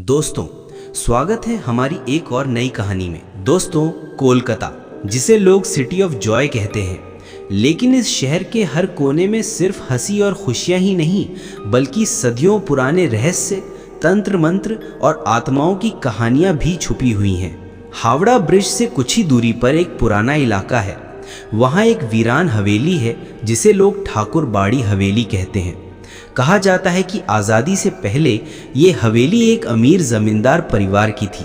दोस्तों, स्वागत है हमारी एक और नई कहानी में। दोस्तों, कोलकाता, जिसे लोग सिटी ऑफ जॉय कहते हैं, लेकिन इस शहर के हर कोने में सिर्फ हंसी और खुशियां ही नहीं, बल्कि सदियों पुराने रहस्य, तंत्र मंत्र और आत्माओं की कहानियां भी छुपी हुई हैं। हावड़ा ब्रिज से कुछ ही दूरी पर एक पुराना इलाका है। वहाँ एक वीरान हवेली है जिसे लोग ठाकुर बाड़ी हवेली कहते हैं। कहा जाता है कि आज़ादी से पहले ये हवेली एक अमीर जमींदार परिवार की थी,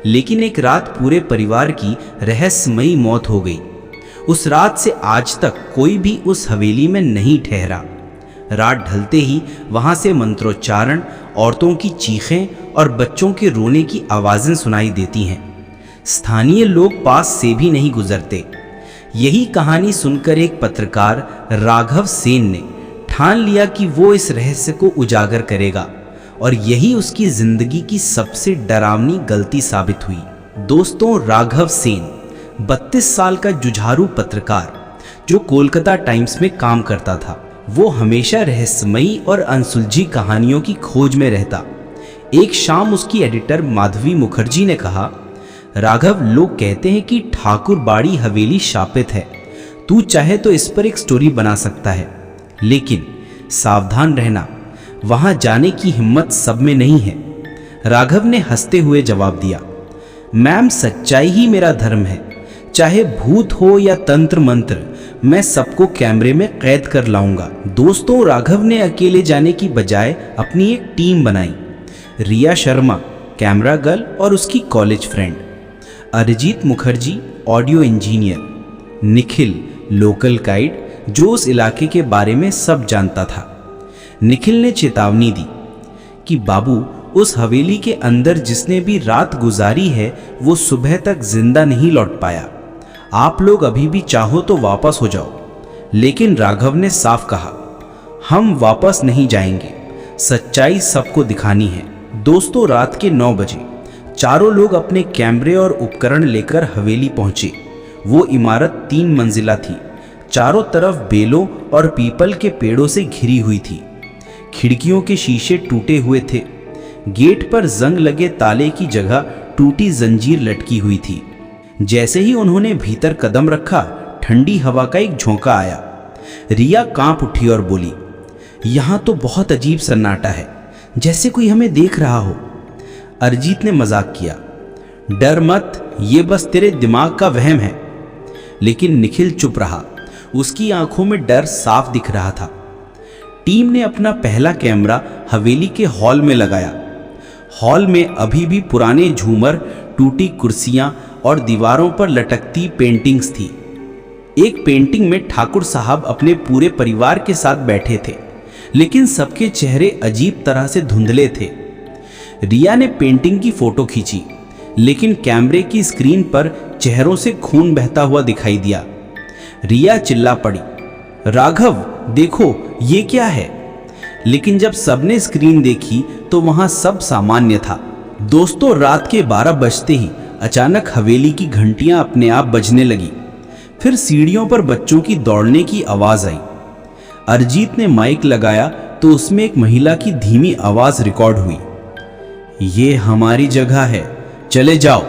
लेकिन एक रात पूरे परिवार की रहस्यमयी मौत हो गई। उस रात से आज तक कोई भी उस हवेली में नहीं ठहरा। रात ढलते ही वहाँ से मंत्रोच्चारण, औरतों की चीखें और बच्चों के रोने की आवाज़ें सुनाई देती हैं। स्थानीय लोग पास से भी नहीं गुजरते। यही कहानी सुनकर एक पत्रकार राघव सेन ने ठान लिया कि वो इस रहस्य को उजागर करेगा, और यही उसकी जिंदगी की सबसे डरावनी गलती साबित हुई। दोस्तों, राघव सेन 32 साल का जुझारू पत्रकार जो कोलकाता टाइम्स में काम करता था। वो हमेशा रहस्यमयी और अनसुलझी कहानियों की खोज में रहता। एक शाम उसकी एडिटर माधवी मुखर्जी ने कहा, राघव, लोग कहते हैं कि ठाकुर बाड़ी हवेली शापित है। तू चाहे तो इस पर एक स्टोरी बना सकता है, लेकिन सावधान रहना, वहां जाने की हिम्मत सब में नहीं है। राघव ने हंसते हुए जवाब दिया, मैम, सच्चाई ही मेरा धर्म है। चाहे भूत हो या तंत्र मंत्र, मैं सबको कैमरे में कैद कर लाऊंगा। दोस्तों, राघव ने अकेले जाने की बजाय अपनी एक टीम बनाई। रिया शर्मा, कैमरा गर्ल और उसकी college friend, Arijit Mukherjee, audio engineer, Nikhil, local guide जो उस इलाके के बारे में सब जानता था। निखिल ने चेतावनी दी कि बाबू, उस हवेली के अंदर जिसने भी रात गुजारी है वो सुबह तक जिंदा नहीं लौट पाया। आप लोग अभी भी चाहो तो वापस हो जाओ। लेकिन राघव ने साफ कहा, हम वापस नहीं जाएंगे, सच्चाई सबको दिखानी है। दोस्तों, रात के 9 बजे चारों लोग अपने कैमरे और उपकरण लेकर हवेली पहुंचे। वो इमारत 3 मंजिला थी, चारों तरफ बेलों और पीपल के पेड़ों से घिरी हुई थी। खिड़कियों के शीशे टूटे हुए थे। गेट पर जंग लगे ताले की जगह टूटी जंजीर लटकी हुई थी। जैसे ही उन्होंने भीतर कदम रखा, ठंडी हवा का एक झोंका आया। रिया कांप उठी और बोली, यहाँ तो बहुत अजीब सन्नाटा है, जैसे कोई हमें देख रहा हो। अरिजीत ने मजाक किया, डर मत, ये बस तेरे दिमाग का वहम है। लेकिन निखिल चुप रहा। उसकी आंखों में डर साफ दिख रहा था। टीम ने अपना पहला कैमरा हवेली के हॉल में लगाया। हॉल में अभी भी पुराने झूमर, टूटी कुर्सियां और दीवारों पर लटकती पेंटिंग्स थी। एक पेंटिंग में ठाकुर साहब अपने पूरे परिवार के साथ बैठे थे, लेकिन सबके चेहरे अजीब तरह से धुंधले थे। रिया ने पेंटिंग की फोटो खींची, लेकिन कैमरे की स्क्रीन पर चेहरों से खून बहता हुआ दिखाई दिया। रिया चिल्ला पड़ी, राघव देखो, ये क्या है? लेकिन जब सबने स्क्रीन देखी तो वहां सब सामान्य था। दोस्तों, रात के 12 बजते ही अचानक हवेली की घंटियां अपने आप बजने लगी। फिर सीढ़ियों पर बच्चों की दौड़ने की आवाज आई। अरिजीत ने माइक लगाया तो उसमें एक महिला की धीमी आवाज रिकॉर्ड हुई, ये हमारी जगह है, चले जाओ।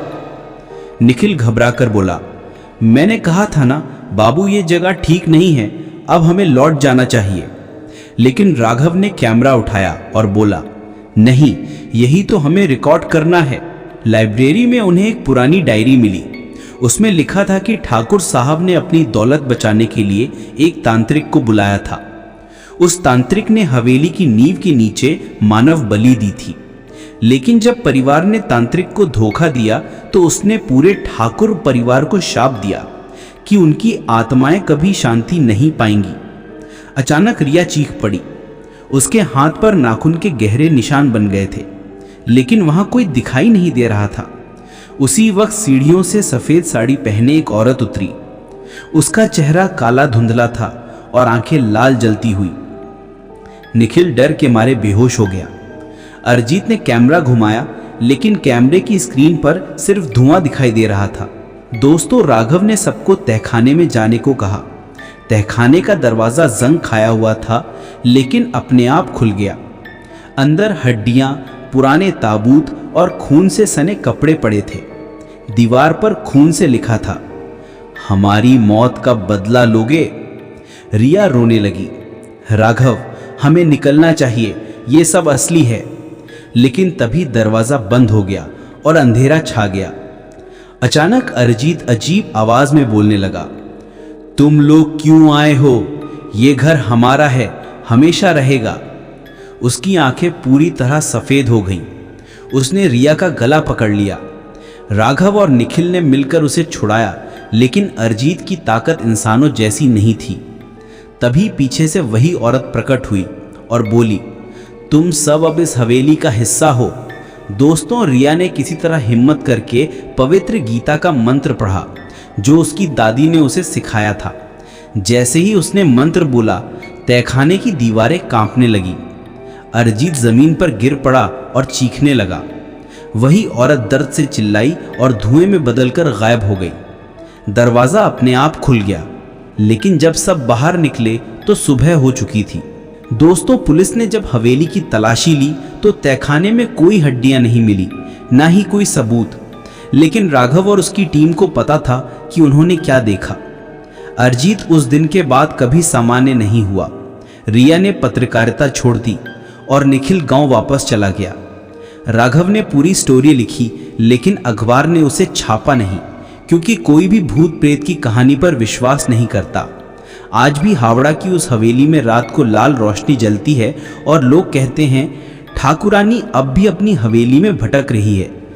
निखिल घबराकर बोला, मैंने कहा था ना बाबू, ये जगह ठीक नहीं है, अब हमें लौट जाना चाहिए। लेकिन राघव ने कैमरा उठाया और बोला, नहीं, यही तो हमें रिकॉर्ड करना है। लाइब्रेरी में उन्हें एक पुरानी डायरी मिली। उसमें लिखा था कि ठाकुर साहब ने अपनी दौलत बचाने के लिए एक तांत्रिक को बुलाया था। उस तांत्रिक ने हवेली की नींव के नीचे मानव बलि दी थी। लेकिन जब परिवार ने तांत्रिक को धोखा दिया तो उसने पूरे ठाकुर परिवार को शाप दिया कि उनकी आत्माएं कभी शांति नहीं पाएंगी। अचानक रिया चीख पड़ी। उसके हाथ पर नाखून के गहरे निशान बन गए थे, लेकिन वहां कोई दिखाई नहीं दे रहा था। उसी वक्त सीढ़ियों से सफेद साड़ी पहने एक औरत उतरी। उसका चेहरा काला धुंधला था और आंखें लाल जलती हुई। निखिल डर के मारे बेहोश हो गया। अरिजीत ने कैमरा घुमाया, लेकिन कैमरे की स्क्रीन पर सिर्फ धुआं दिखाई दे रहा था। दोस्तों, राघव ने सबको तहखाने में जाने को कहा। तहखाने का दरवाजा जंग खाया हुआ था, लेकिन अपने आप खुल गया। अंदर हड्डियां, पुराने ताबूत और खून से सने कपड़े पड़े थे। दीवार पर खून से लिखा था, हमारी मौत का बदला लोगे। रिया रोने लगी, राघव हमें निकलना चाहिए, ये सब असली है। लेकिन तभी दरवाजा बंद हो गया और अंधेरा छा गया। अचानक अरिजीत अजीब आवाज में बोलने लगा, तुम लोग क्यों आए हो? ये घर हमारा है, हमेशा रहेगा। उसकी आंखें पूरी तरह सफेद हो गईं। उसने रिया का गला पकड़ लिया। राघव और निखिल ने मिलकर उसे छुड़ाया, लेकिन अरिजीत की ताकत इंसानों जैसी नहीं थी। तभी पीछे से वही औरत प्रकट हुई और बोली, तुम सब अब इस हवेली का हिस्सा हो। दोस्तों, रिया ने किसी तरह हिम्मत करके पवित्र गीता का मंत्र पढ़ा जो उसकी दादी ने उसे सिखाया था। जैसे ही उसने मंत्र बोला, तहखाने की दीवारें कांपने लगी। अरिजीत जमीन पर गिर पड़ा और चीखने लगा। वही औरत दर्द से चिल्लाई और धुएं में बदलकर गायब हो गई। दरवाजा अपने आप खुल गया, लेकिन जब सब बाहर निकले तो सुबह हो चुकी थी। दोस्तों, पुलिस ने जब हवेली की तलाशी ली तो तहखाने में कोई हड्डियां नहीं मिली, ना ही कोई सबूत। लेकिन राघव और उसकी टीम को पता था कि उन्होंने क्या देखा। अरिजीत उस दिन के बाद कभी सामान्य नहीं हुआ। रिया ने पत्रकारिता छोड़ दी और निखिल गांव वापस चला गया। राघव ने पूरी स्टोरी लिखी, लेकिन अखबार ने उसे छापा नहीं, क्योंकि कोई भी भूत प्रेत की कहानी पर विश्वास नहीं करता। आज भी हावड़ा की उस हवेली में रात को लाल रोशनी जलती है और लोग कहते हैं ठाकुरानी अब भी अपनी हवेली में भटक रही है।